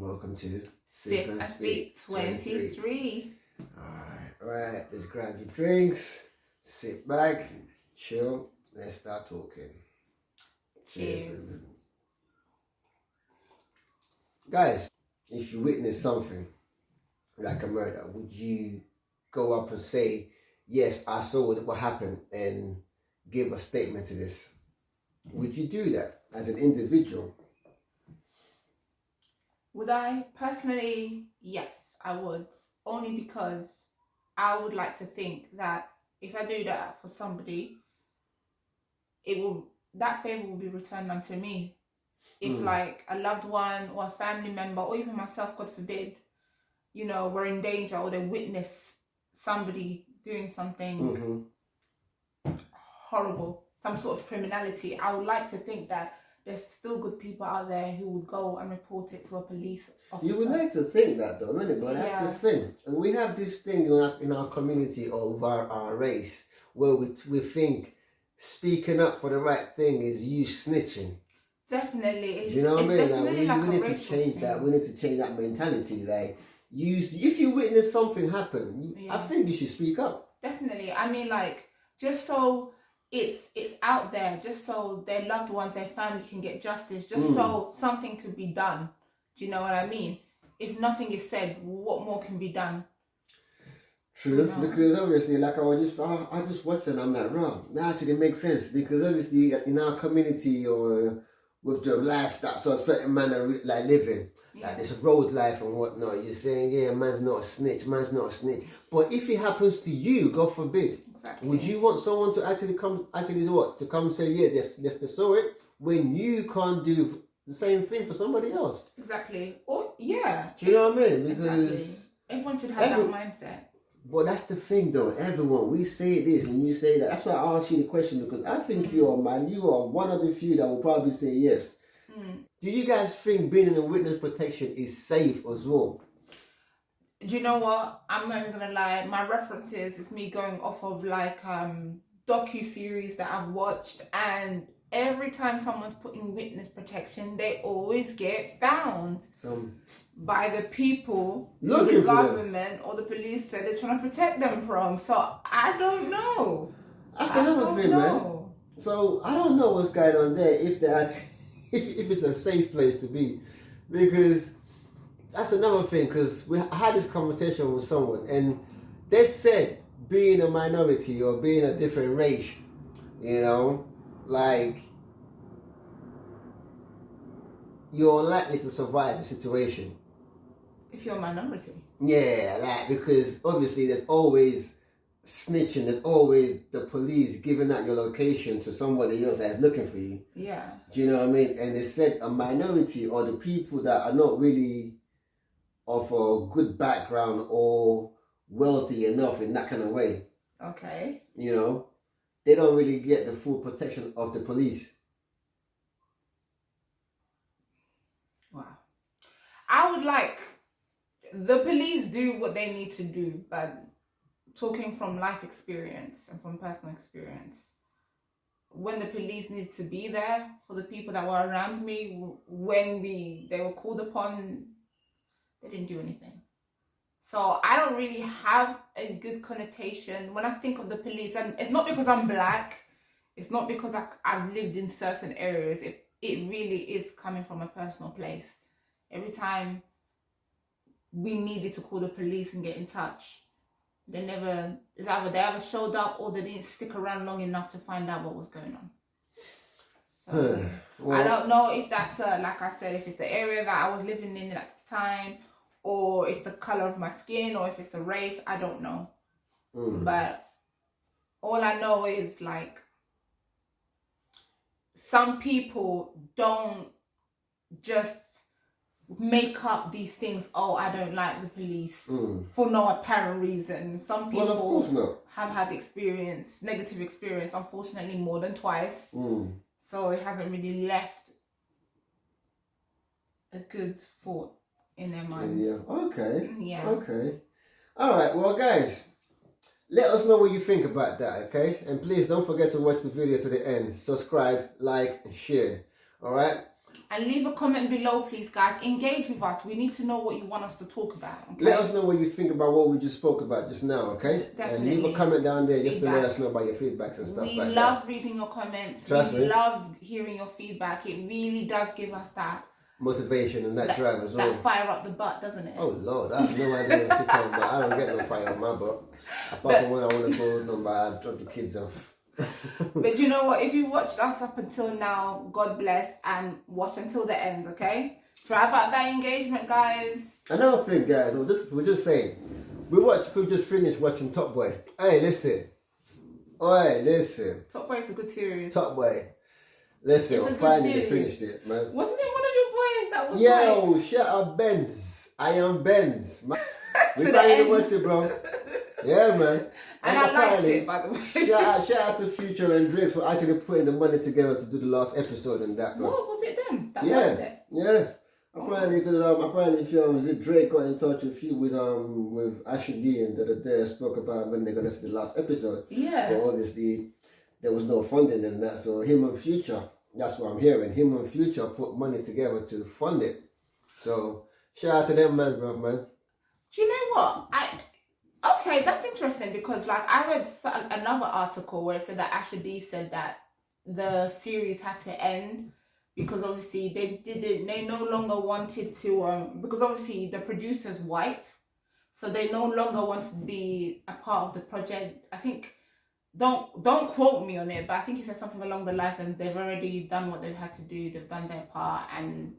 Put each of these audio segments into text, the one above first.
welcome to Sip and Speak 23. Alright, let's grab your drinks, sit back, chill, let's start talking. Cheers. Guys, if you witness something like a murder, would you go up and say, yes, I saw what happened, and give a statement to this? Would you do that as an individual? Would I? Personally, yes, I would. Only because I would like to think that if I do that for somebody, that favor will be returned unto me. If like a loved one or a family member or even myself, God forbid, we're in danger or they witness somebody doing something horrible, some sort of criminality, I would like to think that there's still good people out there who would go and report it to a police officer. You would like to think that though, innit? But that's the thing. And we have this thing in our community of our race where we think speaking up for the right thing is you snitching. Definitely. Do you know what I mean? Like we need to change that. We need to change that mentality. Like, if you witness something happen, I think you should speak up. Definitely. I mean, like, just so it's out there, just so their loved ones, their family can get justice, just so something could be done. Do you know what I mean? If nothing is said, what more can be done? True, because obviously, like I just watched and I'm like, wrong. That actually makes sense, because obviously in our community or with the life that's a certain manner like living, like this road life and whatnot, you're saying, yeah, man's not a snitch. But if it happens to you, God forbid, would you want someone to actually come say, yeah, they saw it, when you can't do the same thing for somebody else? Exactly. Or yeah. Do you know what I mean? Because everyone should have that mindset. But that's the thing though, everyone, we say this and you say that. That's why I asked you the question, because I think you are one of the few that will probably say yes. Do you guys think being in a witness protection is safe as well? Do you know what? I'm not even gonna lie. My references is me going off of like docu-series that I've watched, and every time someone's put in witness protection, they always get found by the people, the government or the police said they're trying to protect them from. So I don't know. That's another thing, man. So I don't know what's going on there, if they actually, if it's a safe place to be, because that's another thing. Because I had this conversation with someone, and they said being a minority or being a different race, like, you're likely to survive the situation. If you're a minority. Yeah, like, because obviously there's always snitching, there's always the police giving out your location to somebody else that's looking for you. Yeah. Do you know what I mean? And they said a minority, or the people that are not really of a good background or wealthy enough in that kind of way. Okay. They don't really get the full protection of the police. Wow. I would like the police do what they need to do, but talking from life experience and from personal experience, when the police needed to be there for the people that were around me, when they were called upon, they didn't do anything. So I don't really have a good connotation when I think of the police, and it's not because I'm black, it's not because I've lived in certain areas, it really is coming from a personal place. Every time we needed to call the police and get in touch, it's either they ever showed up or they didn't stick around long enough to find out what was going on. So I don't know if that's like I said, if it's the area that I was living in at the time, or it's the color of my skin, or if it's the race, I don't know. But all I know is, like, some people don't just make up these things. Oh, I don't like the police for no apparent reason. Some people have had negative experience, unfortunately, more than twice. So it hasn't really left a good thought in their minds. Okay. Yeah. Okay. All right. Well, guys, let us know what you think about that, okay? And please don't forget to watch the video to the end. Subscribe, like, and share. All right? And leave a comment below, please, guys. Engage with us. We need to know what you want us to talk about. Okay? Let us know what you think about what we just spoke about just now, okay? Definitely. And leave a comment down there just to Feedback. let us know about your feedbacks and stuff We like that. love reading your comments. Trust we me. love hearing your feedback. It really does give us that motivation and that drive as well. That fire up the butt, doesn't it? Oh Lord, I have no idea what she's talking about. I don't get no fire up my butt. Apart from when I want to go, no, I drop the kids off. But you know what? If you watched us up until now, God bless, and watch until the end, okay? Drive out that engagement, guys. Another thing, guys, we're just saying, we just finished watching Top Boy. Hey, listen. Oi, listen. Top Boy is a good series. Top Boy. Listen, I finally finished it, man. Wasn't it one of your boys that was Yo, like... shout out Benz. I am Benz. We the finally end. watched it, bro. Yeah, man. And I liked it, by the way. Shout out to Future and Drake for actually putting the money together to do the last episode and that, bro. What was it then? That Yeah, was it? yeah. Apparently, because Drake got in touch with Ashley D and the other day spoke about when they're gonna see the last episode. Yeah. But obviously, there was no funding in that, so him and Future, that's what I'm hearing. Him and Future put money together to fund it. So shout out to them, man, bro, man. Do you know what? Okay, that's interesting because like I read another article where it said that Asher D said that the series had to end because obviously they no longer wanted to because obviously the producer's white, so they no longer wanted to be a part of the project. I think don't quote me on it, but I think he said something along the lines and they've already done what they've had to do, they've done their part, and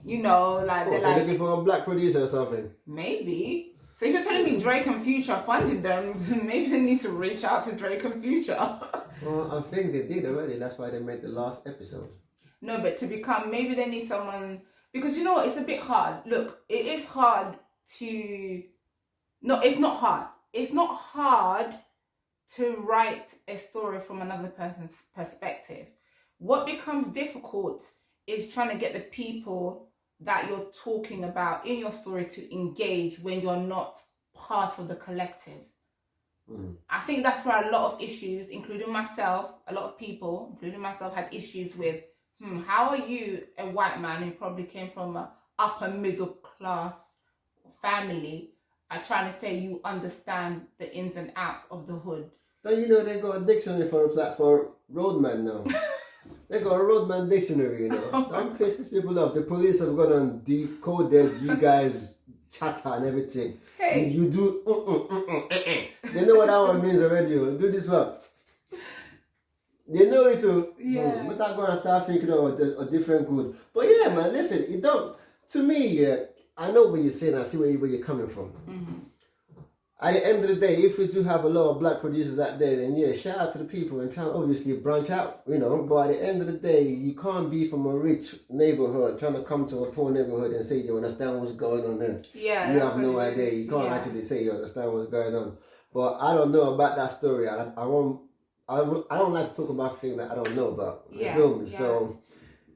you know, like they're looking for a black producer or something. Maybe. So if you're telling me Drake and Future funded them, maybe they need to reach out to Drake and Future. Well, I think they did already. That's why they made the last episode. No, but to become, maybe they need someone, because you know what, it's a bit hard. Look, it is hard to, no, it's not hard. It's not hard to write a story from another person's perspective. What becomes difficult is trying to get the people that you're talking about in your story to engage when you're not part of the collective. I think that's where a lot of issues, including myself, a lot of people, including myself, had issues with, how are you, a white man who probably came from an upper middle class family, are trying to say you understand the ins and outs of the hood? Don't you know they got a dictionary for roadman now? They got a roadman dictionary, you know. Don't piss these people off. The police have gone and decoded you guys' chatter and everything. Hey. You do They know what that one means already. Do this one. They know it too. Yeah. But I'm going to start thinking of a different good. But yeah, man, listen, you don't. To me, yeah, I know what you're saying. I see where you're coming from. At the end of the day, if we do have a lot of black producers out there, then yeah, shout out to the people and try to obviously branch out, you know. But at the end of the day, you can't be from a rich neighborhood trying to come to a poor neighborhood and say you understand what's going on there. Yeah, you have no idea. You can't actually say you understand what's going on. But I don't know about that story. I don't like to talk about things that I don't know about. Yeah. You feel me? So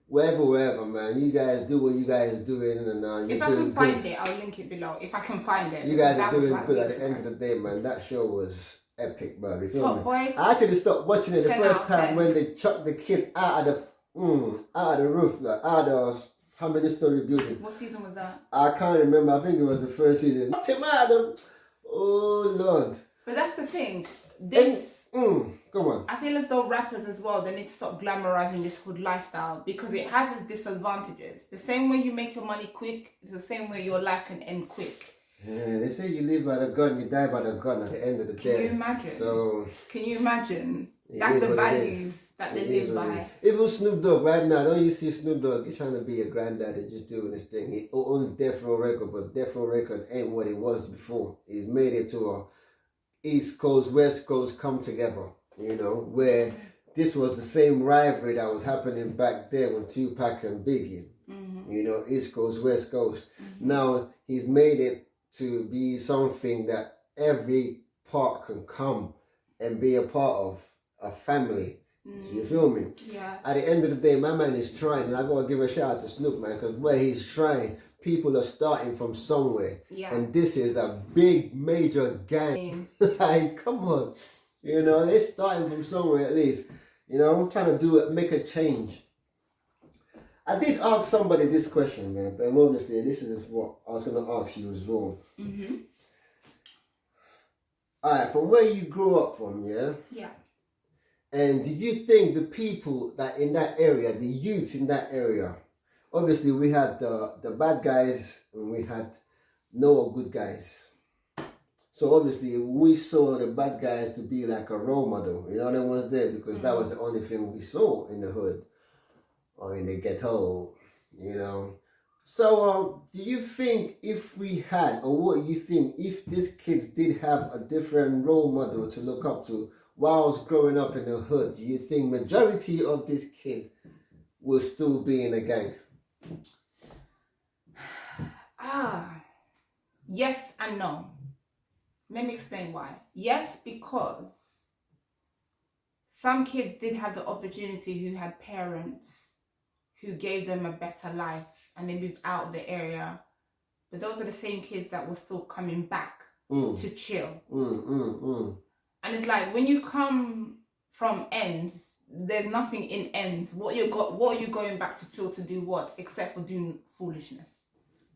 wherever, man. You guys do what you guys are doing, and if I can find it, I'll link it below. If I can find it, you guys are doing good. At the end of the day, man, that show was epic, bro. You feel me? Boy, I actually stopped watching it the 10 first out of time 10. when they chucked the kid out of the roof, like out of how many story building. What season was that? I can't remember. I think it was the first season. Tim Adam. Oh Lord. But that's the thing. Come on. I feel as though rappers as well, they need to stop glamorizing this hood lifestyle because it has its disadvantages. The same way you make your money quick, it's the same way your life can end quick. Yeah, they say you live by the gun, you die by the gun at the end of the day. Can you imagine? So can you imagine? That's the values that they live by. Even Snoop Dogg right now, don't you see Snoop Dogg? He's trying to be a granddaddy, just doing his thing. He owns Death Row Record, but Death Row Record ain't what it was before. He's made it to a East Coast, West Coast come together. You know, where this was the same rivalry that was happening back then with Tupac and Biggie. You know, East Coast, West Coast. Now he's made it to be something that every part can come and be a part of, a family. You feel me? Yeah. At the end of the day, my man is trying, and I gotta give a shout out to Snoop, man, because where he's trying, people are starting from somewhere. Yeah. And this is a big, major gang. Like, come on. You know, they're starting from somewhere at least. You know, I'm trying to do it, make a change. I did ask somebody this question, man, but obviously this is what I was going to ask you as well. Mm-hmm. All right, from where you grew up from, yeah? Yeah. And do you think the people that in that area, the youths in that area, obviously we had the bad guys and we had no good guys. So obviously we saw the bad guys to be like a role model, you know, the ones there, because that was the only thing we saw in the hood or in the ghetto, you know. So do you think if we had, or what you think if these kids did have a different role model to look up to whilst growing up in the hood, do you think majority of these kids will still be in a gang? Yes and no. Let me explain why. Yes, because some kids did have the opportunity who had parents who gave them a better life and they moved out of the area. But those are the same kids that were still coming back to chill. And it's like when you come from ends, there's nothing in ends. What are you going back to chill to do what? Except for doing foolishness.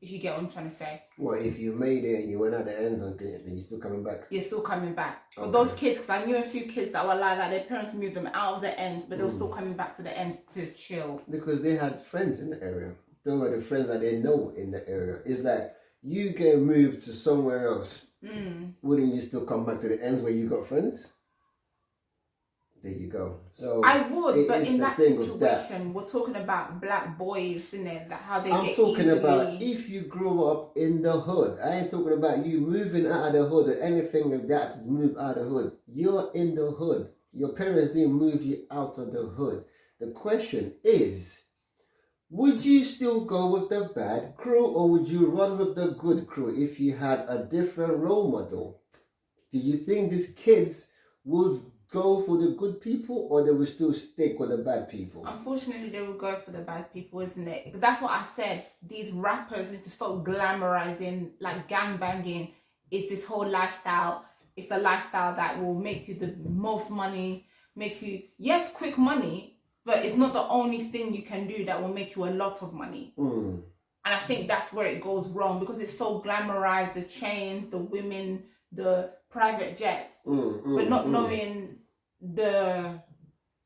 If you get what I'm trying to say. Well, if you made it and you went out the ends on it, then you're still coming back? You're still coming back. For those kids, because I knew a few kids that were like that, their parents moved them out of the ends, but they were still coming back to the ends to chill. Because they had friends in the area. They were the friends that they know in the area. It's like, you get moved to somewhere else. Wouldn't you still come back to the ends where you got friends? There you go. So I would, but in that situation, we're talking about black boys, isn't it? That how they I'm get talking easily... about if you grew up in the hood. I ain't talking about you moving out of the hood or anything like that to move out of the hood. You're in the hood. Your parents didn't move you out of the hood. The question is, would you still go with the bad crew or would you run with the good crew if you had a different role model? Do you think these kids would go for the good people or they will still stick with the bad people? Unfortunately, they will go for the bad people, isn't it? That's what I said. These rappers need to stop glamorizing, like gangbanging is this whole lifestyle. It's the lifestyle that will make you the most money, make you, yes, quick money, but it's not the only thing you can do that will make you a lot of money. And I think that's where it goes wrong because it's so glamorized, the chains, the women, the private jets, but not knowing the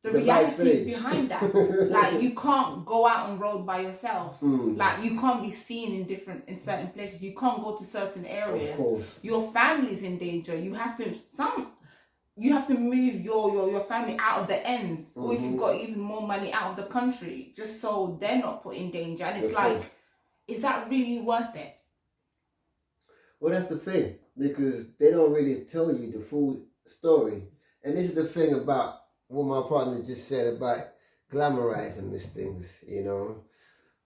realities behind that. Like you can't go out on road by yourself. Like you can't be seen in certain places. You can't go to certain areas. Your family's in danger. You have to move your family out of the ends, or if you've got even more money, out of the country, just so they're not put in danger. And it's like, is that really worth it? Well, that's the thing, because they don't really tell you the full story. And this is the thing about what my partner just said about glamorizing these things, you know.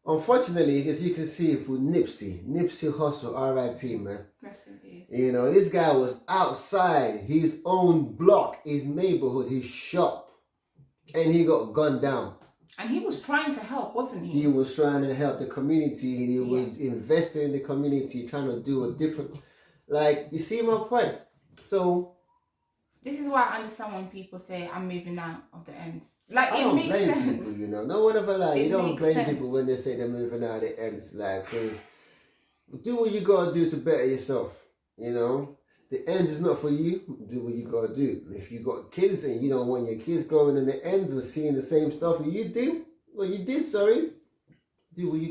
Unfortunately, as you can see with Nipsey Hussle, R.I.P., man. Rest in peace. You know, this guy was outside his own block, his neighborhood, his shop, and he got gunned down. And he was trying to help, wasn't he? He was trying to help the community. He was investing in the community, trying to do a different... Like, you see my point? So... This is why I understand when people say, I'm moving out of the ends. Like, it makes sense. I don't blame people, you know. No one ever like, you don't blame people when they say they're moving out of the ends. Like, because do what you got to do to better yourself, you know. The ends is not for you. Do what you got to do. If you got kids and you don't want your kids growing in the ends and seeing the same stuff you did, do what you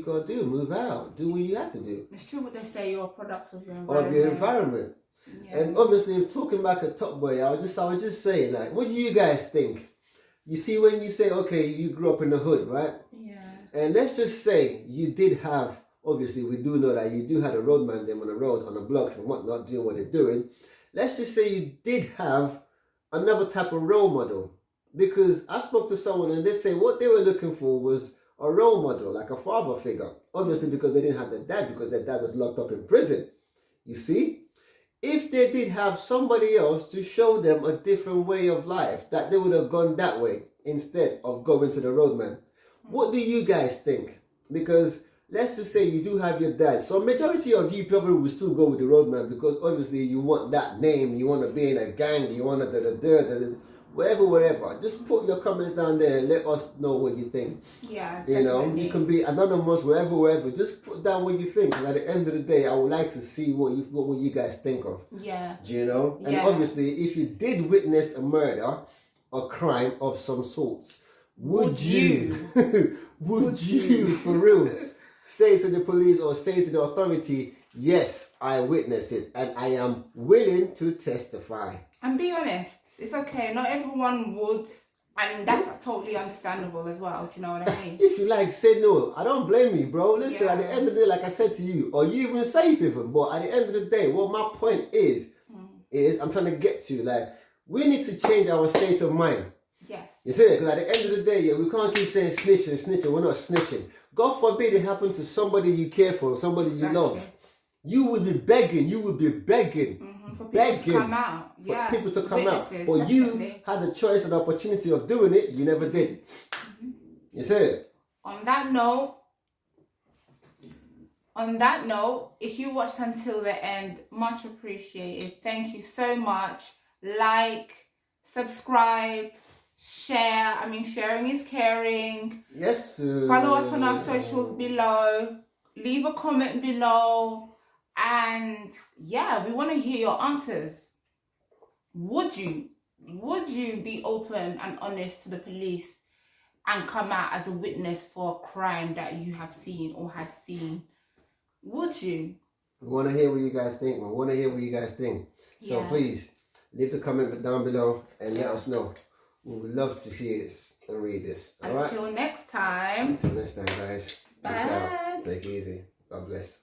got to do. Move out. Do what you have to do. It's true what they say, you're a product of your environment. Of your environment. Yeah. And obviously, talking back at Top Boy, I would just say, like, what do you guys think? You see, when you say, okay, you grew up in the hood, right? Yeah. And let's just say you did have, obviously, we do know that you do have a roadman them on the road, on the blocks and whatnot, doing what they're doing. Let's just say you did have another type of role model. Because I spoke to someone and they say what they were looking for was a role model, like a father figure. Obviously, because they didn't have their dad, because their dad was locked up in prison. You see? If they did have somebody else to show them a different way of life, that they would have gone that way instead of going to the roadman. What do you guys think? Because let's just say you do have your dad. So majority of you probably will still go with the roadman because obviously you want that name, you want to be in a gang, you want to whatever. Just put your comments down there and let us know what you think. Yeah, you know, definitely. you can be anonymous, wherever. Just put down what you think. And at the end of the day, I would like to see what you guys think of. Yeah. Do you know? And Yeah. obviously, if you did witness a murder, a crime of some sorts, would you for real say to the police or say to the authority, yes, I witnessed it and I am willing to testify? And be honest, it's okay. Not everyone would, and that's totally understandable as well. Do you know what I mean? If you like, say no. I don't blame you, bro. Listen, at the end of the day, like I said to you, or you even safe even, but at the end of the day, what my point is I'm trying to get to, like, we need to change our state of mind. Yes. You see it? Because at the end of the day, we can't keep saying snitching. We're not snitching. God forbid it happened to somebody you care for, somebody you love. You would be begging. For people to come out. For people to come out. But definitely. you had the choice and the opportunity of doing it. You never did. You see it? On that note, if you watched until the end, much appreciated. Thank you so much. Like, subscribe, share. I mean, sharing is caring. Yes. Follow us on our socials below. Leave a comment below. And yeah, we want to hear your answers. Would you be open and honest to the police and come out as a witness for a crime that you have seen or had seen? Would you? We want to hear what you guys think. So please, leave the comment down below and let us know. We would love to see this and read this. All right? Until next time. Until next time, guys. Peace out. Take it easy. God bless.